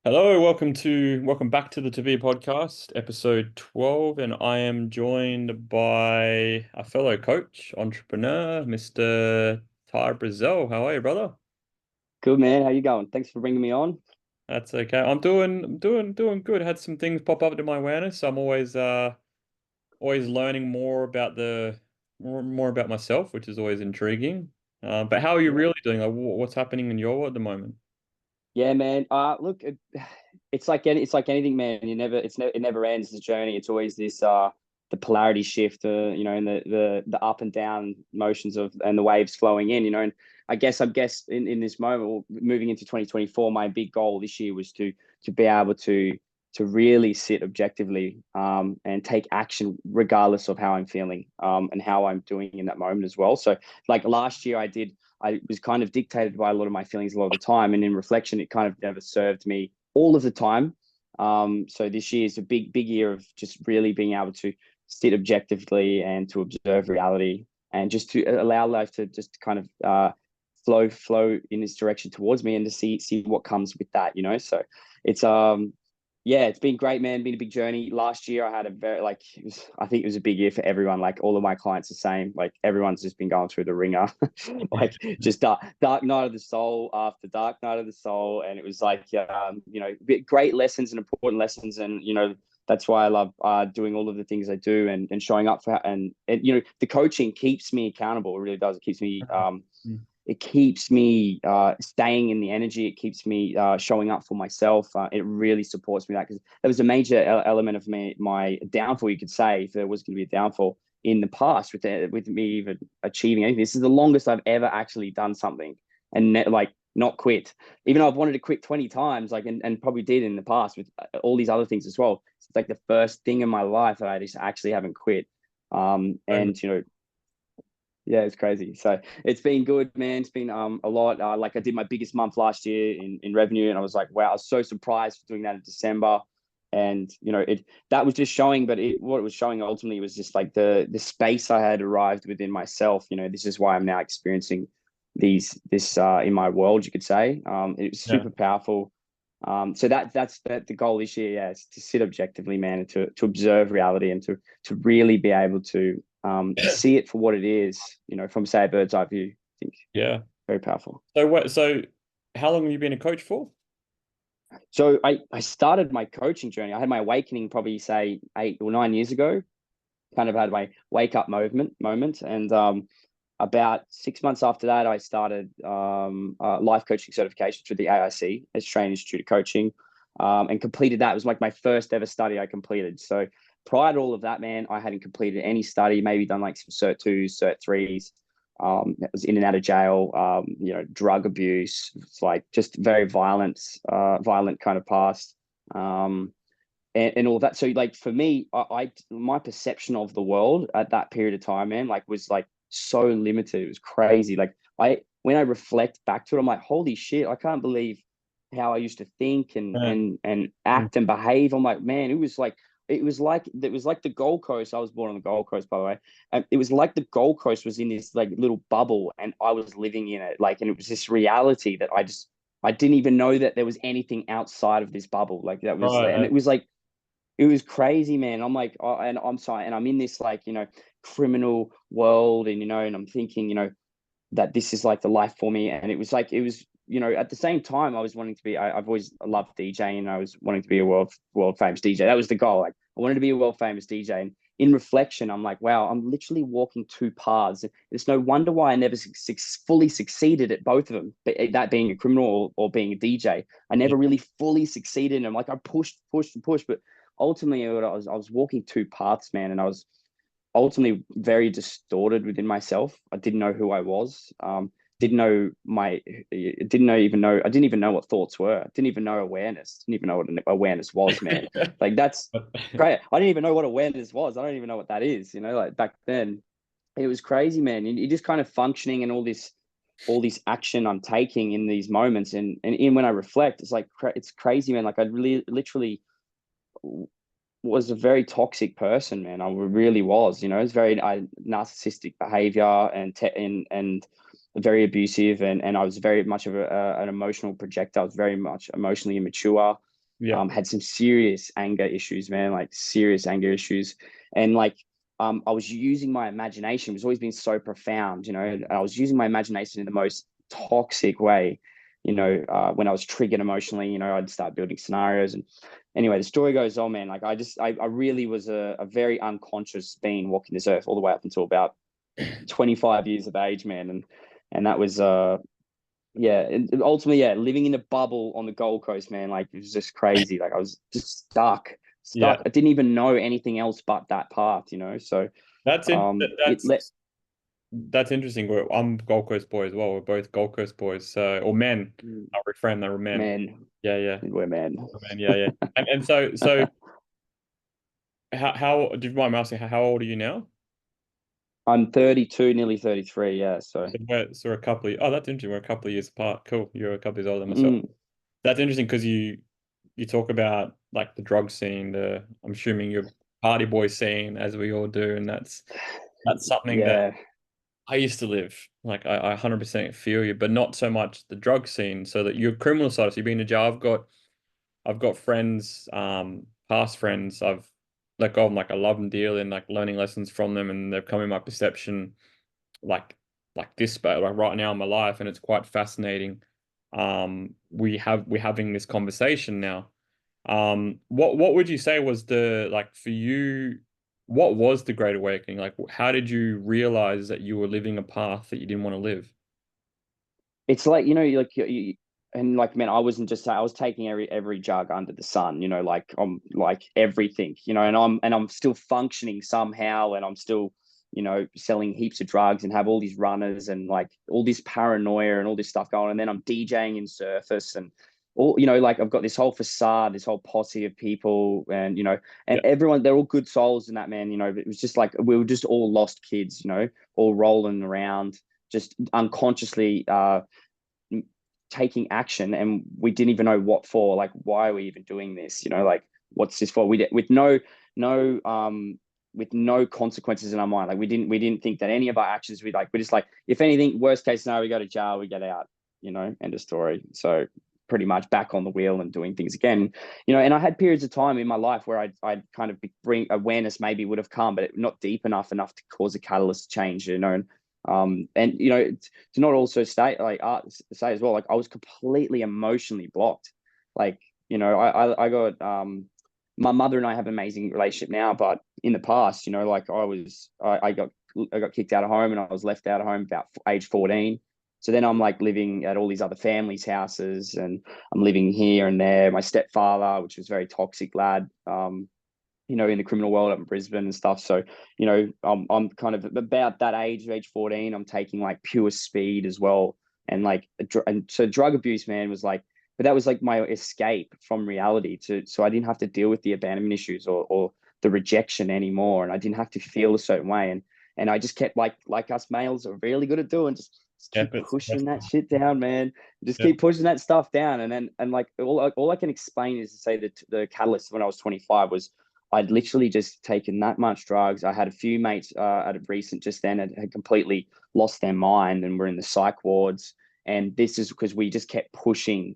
Hello, welcome back to the TV podcast, episode 12, and I am joined by a fellow coach, entrepreneur, Mr. Ty Brizzel. How are you, brother? Good man, how you going? Thanks for bringing me on. That's okay. I'm doing good. Had some things pop up to my awareness. I'm always learning more about more about myself, which is always intriguing. But how are you Yeah. really doing? Like, what's happening in your world at the moment? Yeah, man. Look, it's like anything, man. It never ends. The journey. It's always this the polarity shift, and the up and down motions of and the waves flowing in, and I guess in this moment, moving into 2024, my big goal this year was to be able to really sit objectively and take action regardless of how I'm feeling and how I'm doing in that moment as well. So like last year I was kind of dictated by a lot of my feelings a lot of the time. And in reflection, it kind of never served me all of the time. So this year is a big year of just really being able to sit objectively and to observe reality and just to allow life to just kind of flow in this direction towards me and to see what comes with that, So it's yeah, it's been great, man. Been a big journey. Last year, I had a very I think it was a big year for everyone. Like all of my clients, the same. Like everyone's just been going through the ringer, like just dark night of the soul after dark night of the soul, and it was like, great lessons and important lessons, and that's why I love doing all of the things I do and showing up for and the coaching keeps me accountable. It really does. It keeps me staying in the energy. It keeps me showing up for myself. It really supports me that because that was a major element of my downfall, you could say, if there was going to be a downfall in the past with me even achieving anything. This is the longest I've ever actually done something and not quit, even though I've wanted to quit 20 times, like and probably did in the past with all these other things as well. It's like the first thing in my life that I just actually haven't quit. And yeah, it's crazy. So it's been good, man. It's been a lot. Like I did my biggest month last year in revenue, and I was like, wow, I was so surprised for doing that in December. And it that was just showing, but what it was showing ultimately was just like the space I had arrived within myself. This is why I'm now experiencing this in my world, you could say. It was Yeah. super powerful. So that's the goal this year, yeah, is to sit objectively, man, and to observe reality and to really be able to see it for what it is, from say a bird's eye view. I think Yeah. very powerful. So how long have you been a coach for? So I started my coaching journey. I had my awakening probably say 8 or 9 years ago. Kind of had my wake up moment, and about 6 months after that, I started life coaching certification through the AIC, Australian Institute of Coaching, and completed that. It was like my first ever study I completed. So prior to all of that, man, I hadn't completed any study, maybe done like some Cert 2s, Cert 3s. It was in and out of jail, drug abuse. It's like just very violent kind of past. And all that. So like for me, I my perception of the world at that period of time, man, like was like so limited. It was crazy. Like when I reflect back to it, I'm like, holy shit, I can't believe how I used to think and Yeah. Mm. act and behave. I'm like, man, it was like the Gold Coast. I was born on the Gold Coast, by the way. And it was like the Gold Coast was in this like little bubble and I was living in it. Like, and it was this reality that I didn't even know that there was anything outside of this bubble. Like that was, and Right. it was like it was crazy, man. I'm like, oh, and I'm sorry, and I'm in this like, criminal world, and and I'm thinking, that this is like the life for me. And it was, at the same time, I was wanting to be. I've always loved DJing, and I was wanting to be a world famous DJ. That was the goal. Like, I wanted to be a world famous DJ. And in reflection, I'm like, wow, I'm literally walking two paths. It's no wonder why I never fully succeeded at both of them. But that being a criminal or being a DJ, I Yeah. never really fully succeeded in them. Like I pushed and pushed, but ultimately I was walking two paths, man, and I was ultimately very distorted within myself. I didn't know who I was. Didn't know my I didn't even know what thoughts were. Didn't even know awareness. Didn't even know what awareness was, man. Like that's great. I didn't even know what awareness was. I don't even know what that is, like back then. It was crazy, man. And you're just kind of functioning and all this action I'm taking in these moments. And in when I reflect, it's like it's crazy, man. Like I really literally was a very toxic person, man. I really was. It's very narcissistic behavior and very abusive, and I was very much of an emotional projector. I was very much emotionally immature. Yeah. Had some serious anger issues, man, like serious anger issues. And like, I was using my imagination. It was always been so profound, you know, and I was using my imagination in the most toxic way. When I was triggered emotionally, I'd start building scenarios. And anyway, the story goes on, man. Like I really was a very unconscious being walking this earth all the way up until about 25 years of age, man. And that was yeah, and ultimately, yeah, living in a bubble on the Gold Coast, man, like it was just crazy. Like I was just stuck. Yeah. I didn't even know anything else but that path, so That's in it let that's interesting. I'm Gold Coast boy as well. We're both Gold Coast boys. So, or men. I'll reframe that. We're men. man, Yeah, yeah. we're man. We're men. Yeah, yeah. And so how do you mind me asking how old are you now? I'm 32, nearly 33. Yeah, so So we're a couple of, oh, that's interesting. We're a couple of years apart. Cool. You're a couple of years older than myself. mm, That's interesting because you talk about like the drug scene, I'm assuming your party boy scene, as we all do, and that's something that yeah, I used to live. Like I 100% feel you, but not so much the drug scene. So that your criminal side, so you've been in jail. I've got friends, past friends. I've let go of them, like I love them dearly, and like learning lessons from them, and they've come in my perception, like this, but like right now in my life, and it's quite fascinating. We're having this conversation now. What would you say was the like for you? What was the Great Awakening? Like, how did you realize that you were living a path that you didn't want to live? it's like and like man, I wasn't just I was taking every jug under the sun, like I'm like everything, and I'm still functioning somehow, and I'm still selling heaps of drugs and have all these runners and like all this paranoia and all this stuff going on. And then I'm DJing in Surface and all, like I've got this whole facade, this whole posse of people, and and Yeah, everyone, they're all good souls in that, man. But it was just like we were just all lost kids, all rolling around, just unconsciously taking action, and we didn't even know what for. Like, why are we even doing this? Like, what's this for? We did with no with no consequences in our mind. Like, we didn't think that any of our actions, we're just like, if anything, worst case scenario, we go to jail, we get out. End of story. So pretty much back on the wheel and doing things again. And I had periods of time in my life where I'd kind of bring awareness, maybe would have come, but not deep enough to cause a catalyst change. And to not also say as well, like I was completely emotionally blocked. Like, I got my mother and I have an amazing relationship now, but in the past, like I got kicked out of home, and I was left out of home about age 14. So then I'm like living at all these other families' houses, and I'm living here and there. My stepfather, which was a very toxic lad, in the criminal world up in Brisbane and stuff. So, I'm kind of about that age 14. I'm taking like pure speed as well. And like, and so drug abuse, man, was like, but that was like my escape from reality so I didn't have to deal with the abandonment issues or the rejection anymore. And I didn't have to feel a certain way. And I just kept like us males are really good at doing, just yeah, keep but pushing that shit down, man. Just yeah, keep pushing that stuff down. And like all I can explain is to say that the catalyst when I was 25 was I'd literally just taken that much drugs. I had a few mates at a recent just then had completely lost their mind and were in the psych wards. And this is because we just kept pushing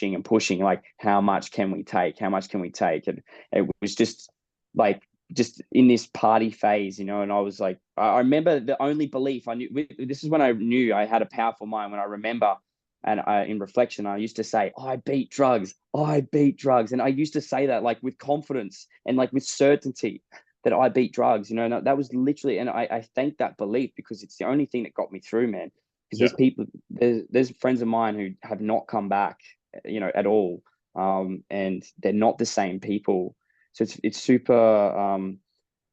and pushing. Like, how much can we take? How much can we take? And it was just like, just in this party phase, and I was like, I remember the only belief I knew, this is when I knew I had a powerful mind, when I remember, and in reflection, I used to say, I beat drugs. I beat drugs. And I used to say that like with confidence and like with certainty that I beat drugs, and that was literally, and I thank that belief because it's the only thing that got me through, man. Because yeah, there's friends of mine who have not come back, at all. And they're not the same people. So it's super,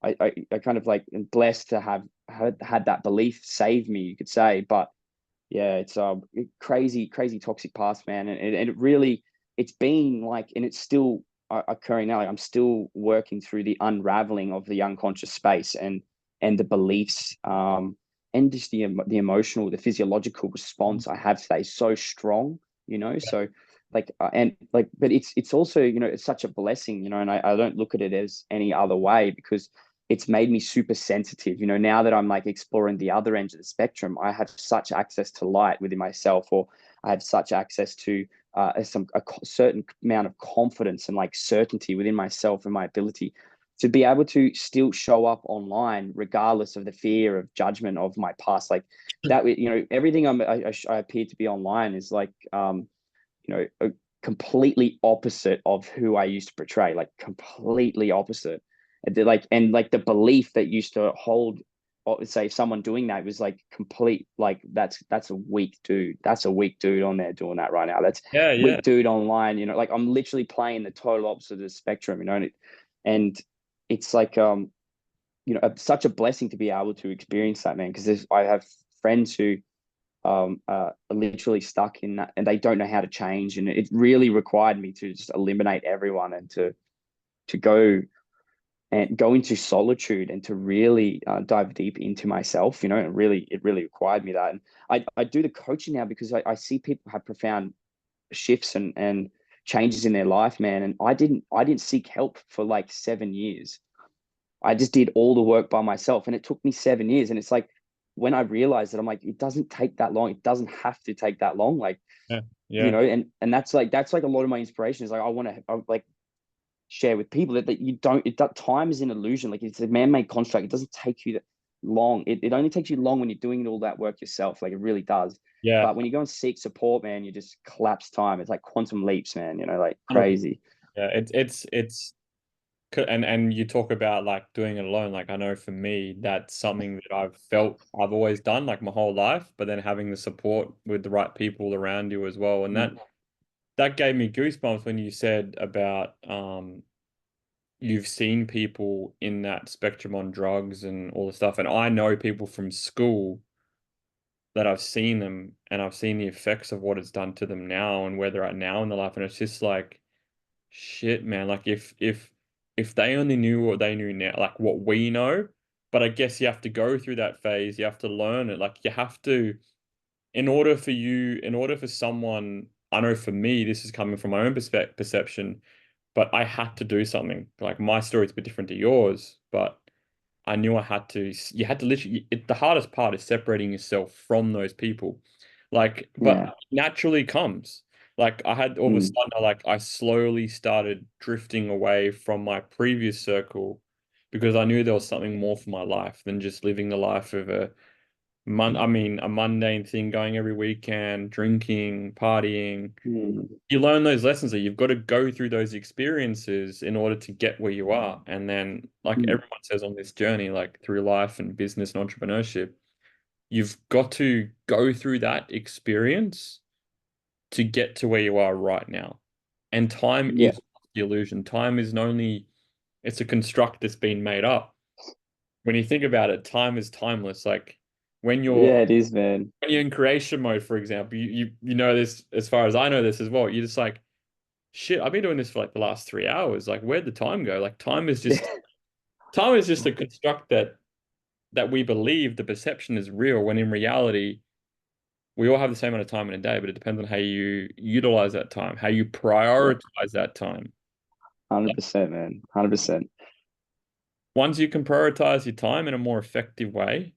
I kind of like am blessed to have had that belief save me, you could say. But yeah, it's crazy toxic past, man, and it really, it's been like, and it's still occurring now. Like, I'm still working through the unraveling of the unconscious space and the beliefs, and just the emotional, the physiological response I have today is so strong, So like, and like, but it's also, it's such a blessing, and I don't look at it as any other way, because it's made me super sensitive. Now that I'm like exploring the other end of the spectrum, I have such access to light within myself, or I had such access to a certain amount of confidence and like certainty within myself and my ability to be able to still show up online regardless of the fear of judgment of my past. Like that, you know, everything I appear to be online is like, you know, completely opposite of who I used to portray, like completely opposite. And like the belief that used to hold, or say someone doing that was like complete, like that's a weak dude. That's a weak dude on there doing that right now. That's Yeah, yeah. weak dude online. You know, like I'm literally playing the total opposite of the spectrum. You know, and it's like you know, such a blessing to be able to experience that, man. Because I have friends who are literally stuck in that and they don't know how to change, and it really required me to just eliminate everyone and to go into solitude and to really dive deep into myself, you know. It really required me that. And I do the coaching now because I see people have profound shifts and changes in their life, man. And I didn't seek help for like 7 years. I just did all the work by myself, and it took me 7 years. And it's like when I realized that, I'm like, it doesn't take that long. It doesn't have to take that long. Like, Yeah, you yeah, know, and that's like a lot of my inspiration is like I want to like share with people that you don't. That time is an illusion. Like it's a man-made construct. It doesn't take you that long. It only takes you long when you're doing all that work yourself. Like it really does. yeah. But when you go and seek support, man, you just collapse time. It's like quantum leaps, man. You know, like 100%. crazy. Yeah, it's and you talk about like doing it alone. Like I know for me, that's something that I've always done like my whole life, but then having the support with the right people around you as well. And Mm. that gave me goosebumps when you said about you've seen people in that spectrum on drugs and all the stuff. And I know people from school that I've seen them and I've seen the effects of what it's done to them now and where they're at now in their life. And it's just like shit, man. Like if they only knew what they knew now, like what we know, but I guess you have to go through that phase. You have to learn it. Like you have to, in order for someone, I know for me, this is coming from my own perception, but I had to do something. Like my story's a bit different to yours, but I knew I had to. You had to literally. The hardest part is separating yourself from those people. Like, but Yeah. naturally comes. Like I had all of a Mm. sudden, I slowly started drifting away from my previous circle because I knew there was something more for my life than just living the life of a mundane thing, going every weekend, drinking, partying. Mm. You learn those lessons that you've got to go through those experiences in order to get where you are. And then, like Mm. everyone says on this journey, like through life and business and entrepreneurship, you've got to go through that experience to get to where you are right now. And time Yeah. is the illusion. Time is only, it's a construct that's been made up. When you think about it, time is timeless. Like when Yeah, it is, man. you're in creation mode, for example, you know this as far as I know this as well. You're just like, shit, I've been doing this for like the last 3 hours. Like, where'd the time go? Like, time is just a construct that we believe the perception is real, when in reality, we all have the same amount of time in a day, but it depends on how you utilize that time, how you Yeah. prioritize that time. Like, 100%, man. 100%. once you can prioritize your time in a more effective way,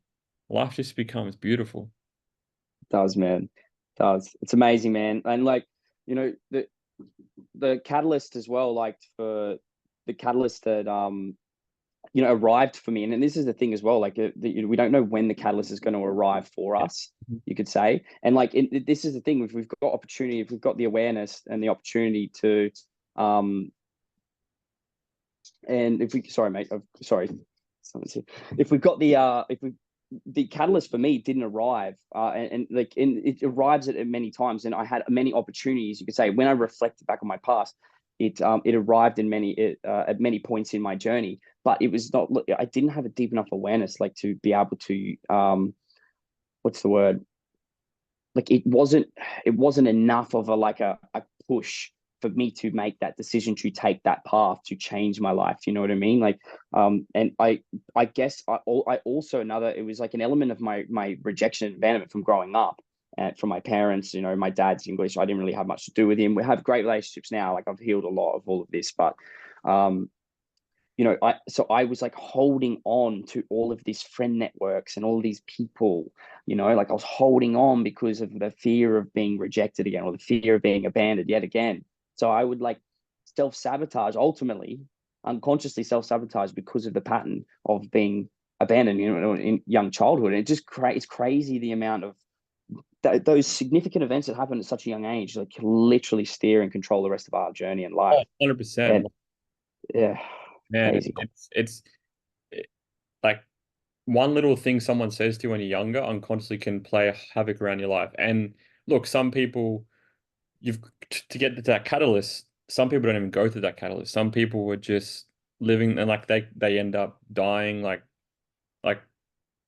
life just becomes beautiful. Does, man. Does. It's amazing, man. And like, you know, the catalyst as well, like for the catalyst that you know, arrived for me. And this is the thing as well, like you know, we don't know when the catalyst is going to arrive for Yeah. us, you could say. And like this is the thing, if we've got opportunity, if we've got the awareness and the opportunity to um and if we sorry mate sorry if we've got if we the catalyst for me didn't arrive and like it arrives at many times, and I had many opportunities, you could say. When I reflected back on my past, it arrived in many at many points in my journey, but it was not, I didn't have a deep enough awareness like to be able to what's the word, like it wasn't enough of a push for me to make that decision, to take that path, to change my life. You know what I mean? Like, and I guess I also another, it was like an element of my rejection and abandonment from growing up and from my parents. You know, my dad's English. I didn't really have much to do with him. We have great relationships now. Like I've healed a lot of all of this, but um, I was like holding on to all of these friend networks and all these people, like I was holding on because of the fear of being rejected again, or the fear of being abandoned yet again. So I would like self-sabotage, ultimately unconsciously self-sabotage, because of the pattern of being abandoned, in young childhood. And it's crazy the amount of those significant events that happen at such a young age, like, literally steer and control the rest of our journey in Oh, life. 100%. And yeah, Man, crazy. it, like one little thing someone says to you when you're younger unconsciously can play havoc around your life. And look, some people, you've to get to that catalyst, some people don't even go through that catalyst. Some people were just living and like they end up dying like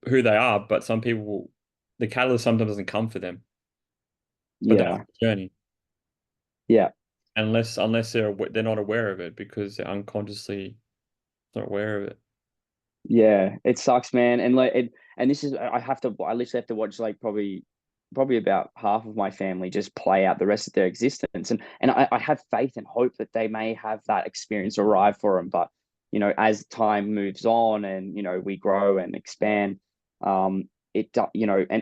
who they are, but some people the catalyst sometimes doesn't come for them. But that's Yeah, the journey. yeah. Unless they're not aware of it because they're unconsciously not aware of it. Yeah, it sucks, man. And like and this is I literally have to watch like probably about half of my family just play out the rest of their existence. And I have faith and hope that they may have that experience arrive for them. But as time moves on and we grow and expand, and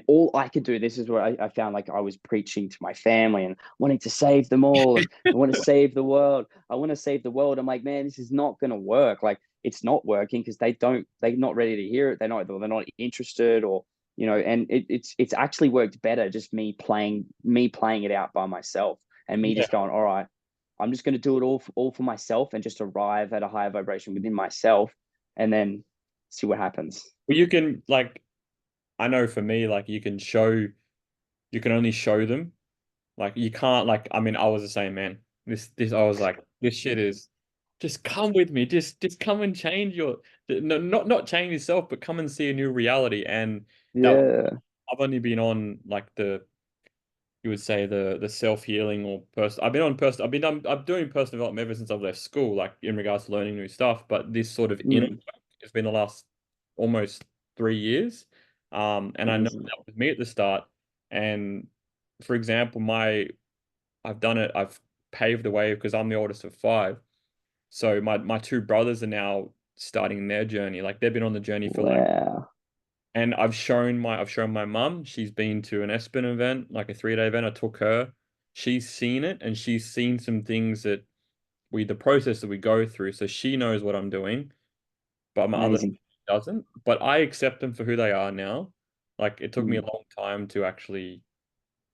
all I could do, this is where I found like I was preaching to my family and wanting to save them all, and I want to save the world. I want to save the world. I'm like, man, this is not gonna work. Like, it's not working because they're not ready to hear it. They're not interested, or and it's actually worked better just me playing it out by myself, and me Yeah. just going, all right, I'm just going to do it all for myself, and just arrive at a higher vibration within myself, and then see what happens. Well, you can like I know for me, like you can only show them. Like you can't like I mean I was the same man. This I was like this shit is just come with me. Just come and change your no not change yourself, but come and see a new reality. And that Yeah, I've only been on like the you would say the self-healing or person I've been on person I'm doing personal development ever since I've left school, like in regards to learning new stuff. But this sort of inner mm, work has been the last almost 3 years. And I know amazing. that was me at the start. And for example, my I've done it. I've paved the way because I'm the oldest of five. So my two brothers are now starting their journey. Like they've been on the journey for like, Wow, and I've shown my mum. She's been to an Espen event, like a 3 day event. I took her. She's seen it and she's seen some things that the process that we go through. So she knows what I'm doing, but my other amazing. doesn't. But I accept them for who they are now. Like it took me a Mm, long time to actually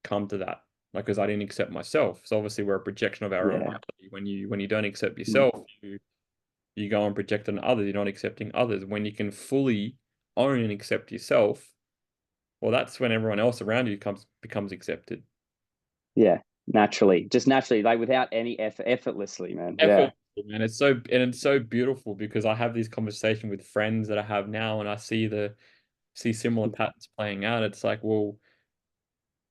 come to that, like because I didn't accept myself. So obviously we're a projection of our own yeah, reality. When you don't accept mm, yourself, you go and project on others. You're not accepting others. When you can fully own and accept yourself, well, that's when everyone else around you becomes accepted. yeah. Just naturally, like without any effort, effortlessly, man. Yeah. Effort, man. It's so beautiful because I have these conversations with friends that I have now, and I see similar patterns playing out. It's like, well,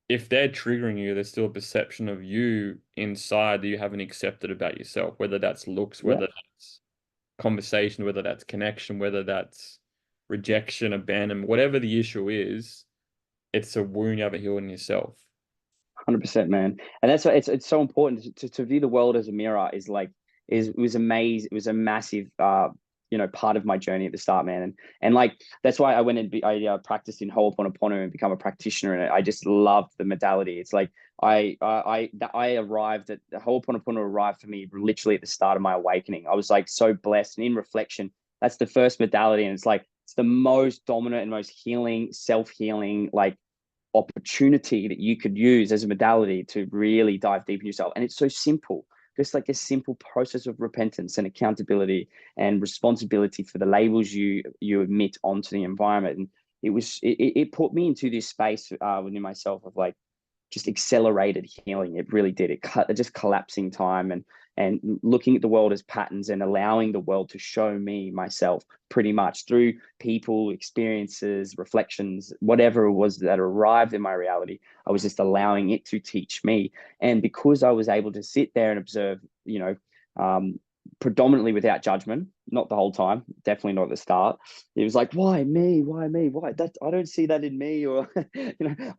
if they're triggering you, there's still a perception of you inside that you haven't accepted about yourself, whether that's looks, Yeah. whether that's conversation, whether that's connection, whether that's rejection, abandonment, whatever the issue is, it's a wound you haven't healed in yourself. 100%, man. And that's why it's so important to view the world as a mirror. Is like is It was amazing. It was a massive part of my journey at the start, man. And like that's why I went and practiced in Ho'oponopono and become a practitioner, and I just loved the modality. It's like I arrived at the Ho'oponopono arrived for me literally at the start of my awakening. I was like so blessed, and in reflection, that's the first modality, and it's the most dominant and most healing, self-healing, like, opportunity that you could use as a modality to really dive deep in yourself. And it's so simple, just like a simple process of repentance and accountability and responsibility for the labels you emit onto the environment. And it put me into this space within myself of like just accelerated healing. It really did. Just collapsing time and looking at the world as patterns and allowing the world to show me myself pretty much through people, experiences, reflections, whatever it was that arrived in my reality. I was just allowing it to teach me. And because I was able to sit there and observe, um, predominantly without judgment, not the whole time, definitely not at the start. It was like, why me? Why me? Why that? I don't see that in me, or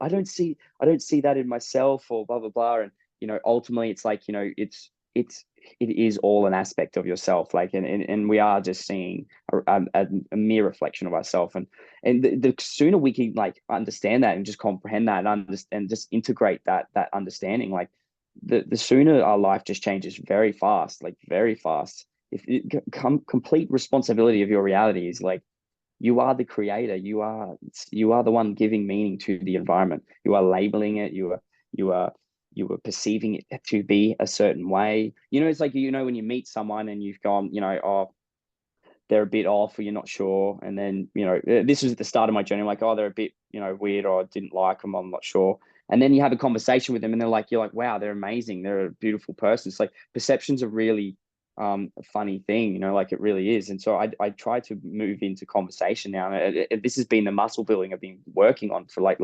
I don't see that in myself, or blah blah blah. And ultimately, it's like, it's it is all an aspect of yourself. Like, and we are just seeing a mere reflection of ourselves. And the sooner we can like understand that and just comprehend that and understand, just integrate that understanding, like the sooner our life just changes very fast, like very fast. If it complete responsibility of your reality is like, you are the creator. You are the one giving meaning to the environment. You are labeling it. You are you are perceiving it to be a certain way. It's like, when you meet someone and you've gone, oh, they're a bit off or you're not sure. And then, this was at the start of my journey, like, oh, they're a bit, weird, or I didn't like them, I'm not sure. And then you have a conversation with them and you're like, wow, they're amazing. They're a beautiful person. It's like perception's a really a funny thing, like it really is. And so I try to move into conversation now. And this has been the muscle building I've been working on for like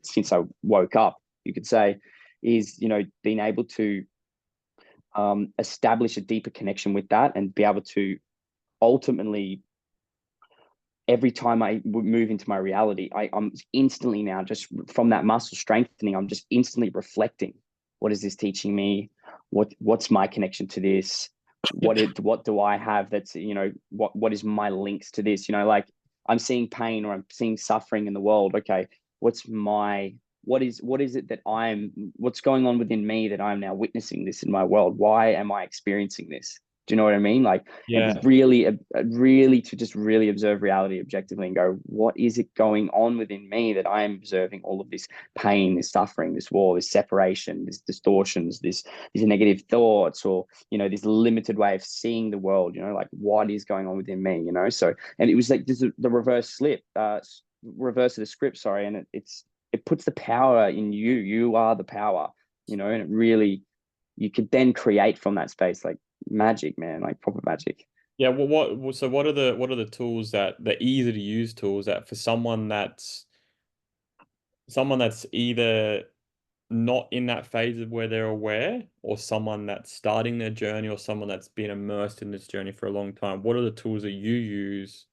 since I woke up, you could say, is, being able to establish a deeper connection with that and be able to ultimately, every time I move into my reality, I'm instantly now, just from that muscle strengthening, I'm just instantly reflecting. What is this teaching me? What's my connection to this? What do I have that's, what is my links to this? Like, I'm seeing pain or I'm seeing suffering in the world. Okay, what is it that what's going on within me that I'm now witnessing this in my world? Why am I experiencing this? Do you know what I mean? Like, Yeah. and really to just really observe reality objectively and go, what is it going on within me that I am observing all of this pain, this suffering, this war, this separation, these distortions, these negative thoughts, or, this limited way of seeing the world, like what is going on within me, So, and it was like this, the reverse of the script, sorry. And it puts the power in you. You are the power, and it really, you could then create from that space, like magic, man, like proper magic. Yeah, so what are the tools, the easy to use tools, that for someone that's either not in that phase of where they're aware, or someone that's starting their journey, or someone that's been immersed in this journey for a long time? What are the tools that you use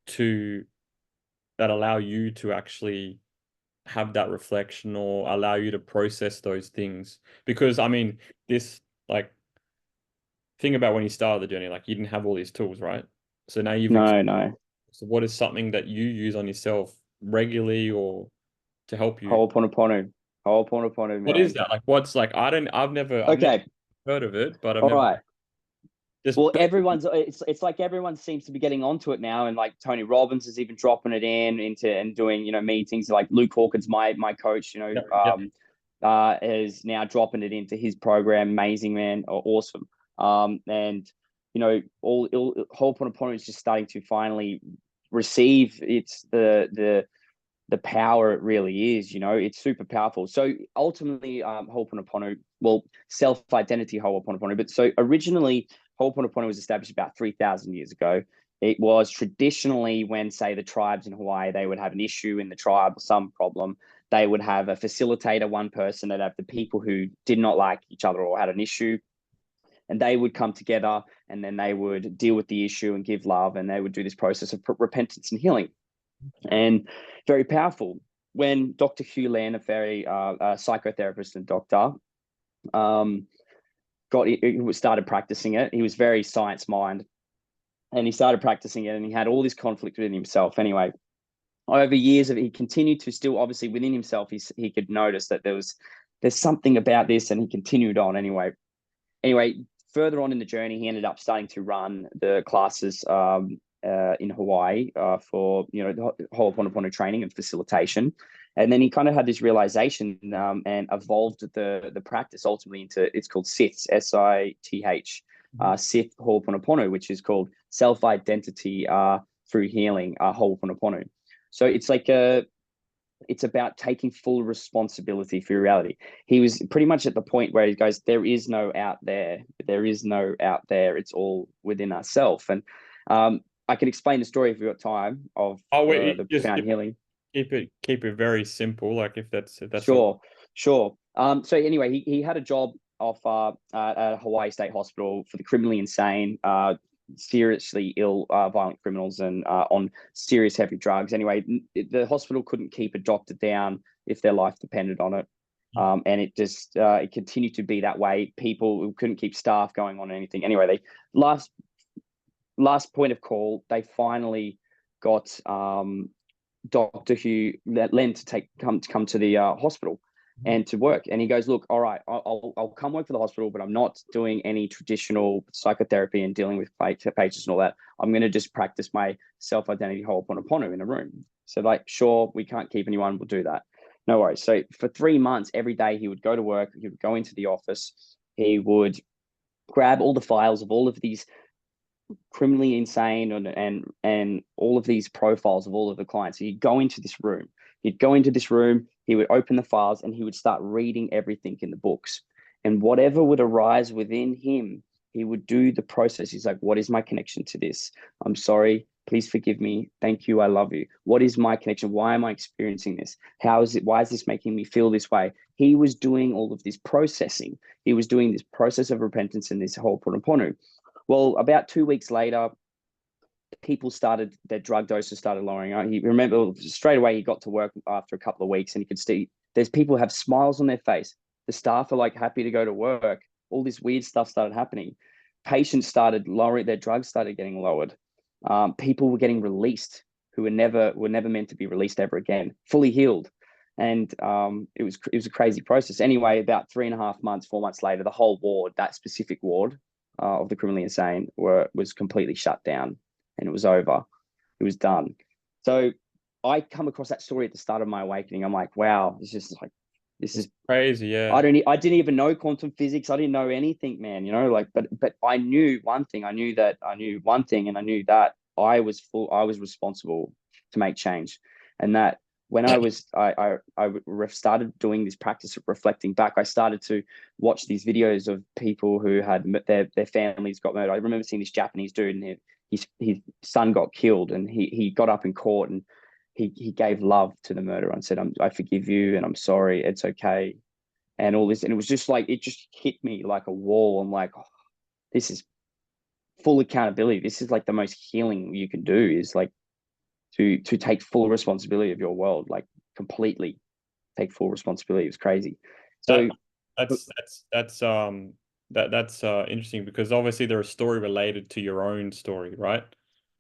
to that allow you to actually have that reflection, or allow you to process those things? Because I mean, this, like, think about when you started the journey, like you didn't have all these tools, right? So now you've No, no. so what is something that you use on yourself regularly, or to help you? Ho'oponopono. Ho'oponopono, What is man. that? Like, what's like, I've never Okay. heard of it, but I've All never right. just Well, it's like everyone seems to be getting onto it now, and like Tony Robbins is even dropping it into and doing, meetings. Like Luke Hawkins, my coach, Yep, yep. is now dropping it into his program. Amazing, man, awesome. And all Ho'oponopono is just starting to finally receive the power it really is. It's super powerful. So ultimately, Ho'oponopono, well, self-identity Ho'oponopono. But so originally, Ho'oponopono was established about 3,000 years ago. It was traditionally when, say, the tribes in Hawaii, they would have an issue in the tribe or some problem. They would have a facilitator, one person. They'd have the people who did not like each other or had an issue, and they would come together, and then they would deal with the issue and give love, and they would do this process of repentance and healing. And very powerful. When Dr. Hugh Lan, a very psychotherapist and doctor, started practicing it, he was very science mind, and he started practicing it, and he had all this conflict within himself. Anyway, over years he continued to still, obviously within himself, he could notice that there's something about this, and he continued on anyway. Further on in the journey, he ended up starting to run the classes in Hawaii for the Ho'oponopono training and facilitation. And then he kind of had this realization and evolved the practice ultimately into, it's called SITH, SITH, SITH Ho'oponopono, which is called self-identity through healing Ho'oponopono. So it's like it's about taking full responsibility for your reality. He was pretty much at the point where he goes, there is no out there. There is no out there. It's all within ourselves. And I can explain the story if we've got time of Oh wait, the just profound healing. keep it very simple. Like, if that's all. Sure, sure. So anyway, he had a job off at Hawaii State Hospital for the criminally insane, seriously ill, violent criminals, and on serious heavy drugs. Anyway, the hospital couldn't keep a doctor down if their life depended on it. And it just it continued to be that way. People couldn't keep staff going on anything. Anyway, they last point of call, they finally got Doctor Hugh Len to come to the hospital and to work. And he goes, look, all right, I'll come work for the hospital, but I'm not doing any traditional psychotherapy and dealing with patients and all that. I'm going to just practice my self-identity Ho'oponopono in a room. So like, sure, we can't keep anyone, we'll do that. No worries. So for 3 months, every day he would go to work, he would go into the office, he would grab all the files of all of these criminally insane and all of these profiles of all of the clients. So he'd go into this room, he would open the files and he would start reading everything in the books. And whatever would arise within him, he would do the process. He's like, what is my connection to this? I'm sorry. Please forgive me. Thank you. I love you. What is my connection? Why am I experiencing this? How is it? Why is this making me feel this way? He was doing all of this processing. He was doing this process of repentance and this whole Ho'oponopono. Well, about 2 weeks later, their drug doses started lowering. He remember straight away he got to work after a couple of weeks and he could see there's people have smiles on their face. The staff are like happy to go to work. All this weird stuff started happening. Patients started lowering, their drugs started getting lowered. People were getting released who were never meant to be released ever again, fully healed. And it was a crazy process. Anyway, about 3.5 months, 4 months later, the whole ward, that specific ward of the criminally insane, was completely shut down, and it was over. It was done. So I come across that story at the start of my awakening. I'm like, wow, this is Crazy, yeah. I didn't even know quantum physics. I didn't know anything, man. You know, like, but I knew one thing. I knew one thing, and I knew that I was responsible to make change, and that when I started doing this practice of reflecting back, I started to watch these videos of people who had their families got murdered. I remember seeing this Japanese dude, and his son got killed, and he got up in court and he gave love to the murderer and said, I forgive you and I'm sorry, it's okay, and all this. And it was just like, it just hit me like a wall. I'm like, oh, this is full accountability. This is like the most healing you can do, is like to take full responsibility of your world, like completely take full responsibility. It was crazy. That So that's interesting, because obviously they're a story related to your own story, right?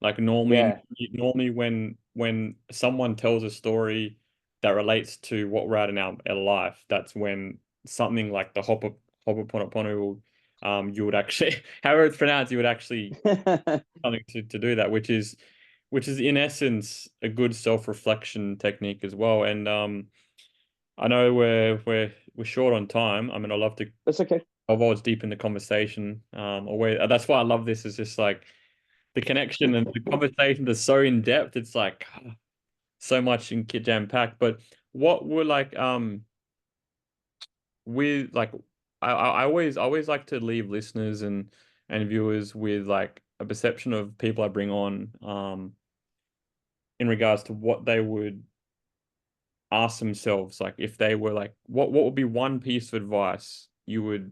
Like yeah. normally when someone tells a story that relates to what we're at in our life, that's when something like the Ho'oponopono, you would actually, however it's pronounced, you would actually something to do that, which is in essence a good self-reflection technique as well. And I know we're short on time. I mean, I love to That's okay. divulge deep in the conversation. Always, that's why I love this. Is just like the connection and the conversation is so in depth. It's like so much in jam packed. But what were like with like I always like to leave listeners and viewers with like a perception of people I bring on in regards to what they would ask themselves, like if they were like, what would be one piece of advice you would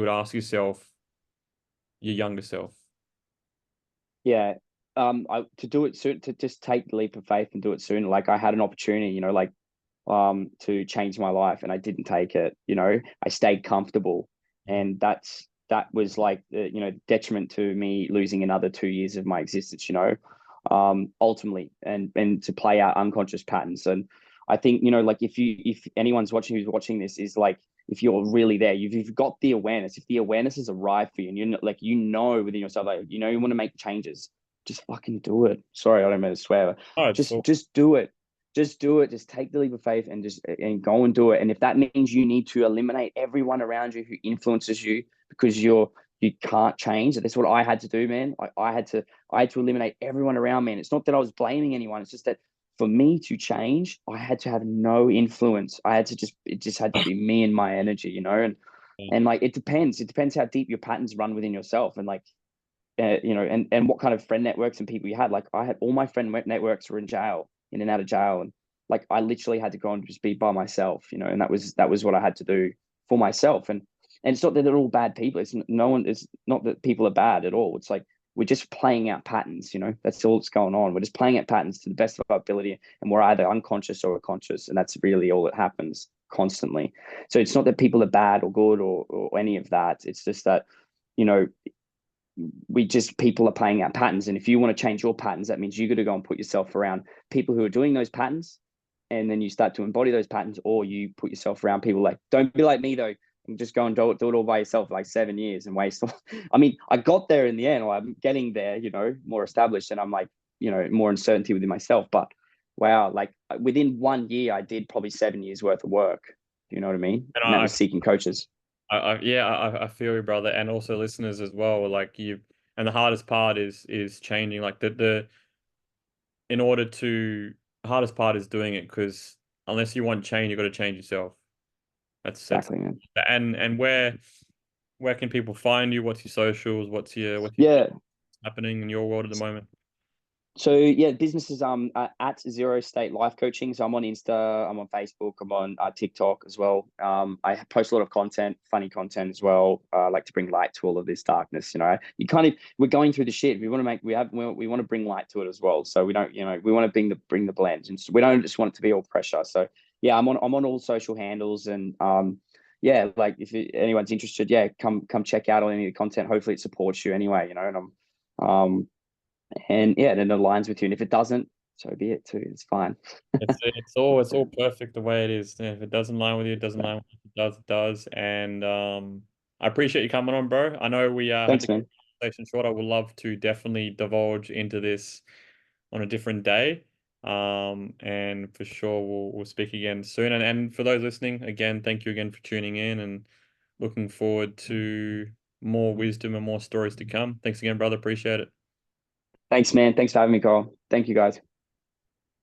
ask yourself, your younger self? Yeah. To do it soon, to just take the leap of faith and do it soon. Like, I had an opportunity, like to change my life, and I didn't take it. I stayed comfortable, and that was like detriment to me losing another 2 years of my existence. Ultimately, and to play out unconscious patterns. And I think like if anyone's watching who's watching this, is like, if you're really there, you've got the awareness. If the awareness has arrived for you, and you're like, within yourself, like, you want to make changes, just fucking do it. Sorry, I don't mean to swear. Oh, Just do it. Just do it. Just take the leap of faith and go and do it. And if that means you need to eliminate everyone around you who influences you because you can't change, that's what I had to do, man. I had to eliminate everyone around me. And it's not that I was blaming anyone. It's just that for me to change, I had to have no influence. It just had to be me and my energy, and like, it depends. It depends how deep your patterns run within yourself, and like, and what kind of friend networks and people you had. Like, I had all my friend networks were in jail, in and out of jail, and like, I literally had to go and just be by myself, and that was what I had to do for myself. And it's not that they're all bad people. It's not that people are bad at all. It's like, we're just playing out patterns. That's all that's going on. We're just playing out patterns to the best of our ability, and we're either unconscious or conscious, and that's really all that happens. constantly. So it's not that people are bad or good or any of that. It's just that, you know, people are playing out patterns. And if you want to change your patterns, that means you got to go and put yourself around people who are doing those patterns. And then you start to embody those patterns, or you put yourself around people like, don't be like me though, and just go and do it all by yourself for like 7 years and waste. I mean, I got there in the end, or I'm getting there, you know, more established, and I'm like, you know, more uncertainty within myself. But wow, like within 1 year, I did probably 7 years worth of work. Do you know what I mean? And And that was seeking coaches. yeah, I feel you, brother, and also listeners as well. Like and the hardest part is changing. Like in order to, the hardest part is doing it, because unless you want change, you got to change yourself. That's Exactly, man. and where can people find you? What's your socials? What's your Yeah. happening in your world at the moment? So yeah, businesses at Zero State Life Coaching. So I'm on Insta, I'm on Facebook, I'm on TikTok as well. I post a lot of content, funny content as well. I like to bring light to all of this darkness. You know, we're going through the shit. We want to bring light to it as well. So we don't, you know, we want to bring the blend, and we don't just want it to be all pressure. So yeah, I'm on all social handles, and yeah, like if anyone's interested, yeah, come check out all any of the content. Hopefully it supports you anyway. You know, and and yeah, then it aligns with you. And if it doesn't, so be it too. It's fine. It's all perfect the way it is. If it doesn't line with you, it doesn't line with you. If it does, it does. And I appreciate you coming on, bro. I know we had Thanks, to man. conversation short. I would love to definitely divulge into this on a different day. And for sure we'll speak again soon. And for those listening, again, thank you again for tuning in, and looking forward to more wisdom and more stories to come. Thanks again, brother. Appreciate it. Thanks, man. Thanks for having me, Carl. Thank you, guys.